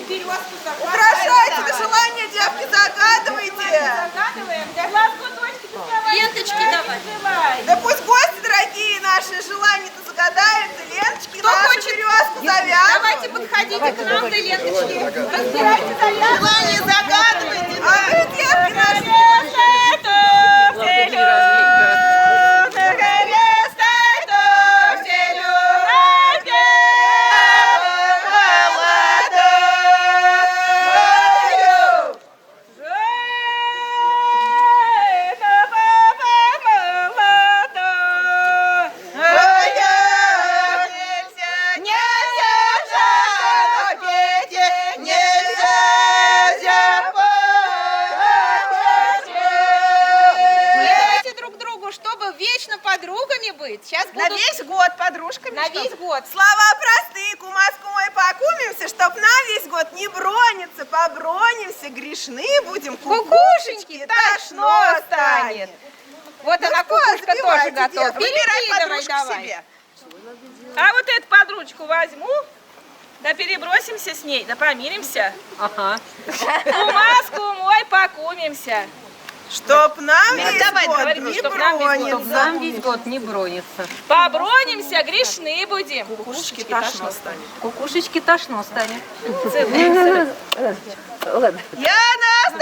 Украшайте желание, девки, загадывайте. Загадываем. Для глаз кусочки доставай. Ленточки давай. Да пусть гости дорогие наши желания-то загадают, и ленточки нашу березку завяжут. Давайте подходите к нам, да ленточки. Разбирайте завязки. Желание загадывайте. А вы, девки, наши. Подругами быть. Сейчас На буду весь год подружками. на чтоб. весь год. Слова простые, кумаску мой покумимся, чтоб нам весь год не брониться, побронимся, грешны будем, Кукушеньки, тошно тошно станет. станет. Вот Ну она, что, кукушка, тоже забивайте, готова. дед, выбирай Перекидывай подружку давай. себе. А вот эту подручку возьму, да перебросимся с ней, да помиримся. Ага. Кумаску мой покумимся. Чтоб нам весь давай, год говори, не чтоб нам весь год. брониться. Нам весь год не бронится. Побронимся, грешны будем. Кукушечки тошно станет. Кукушечки тошно станет. Целуемся. Я нас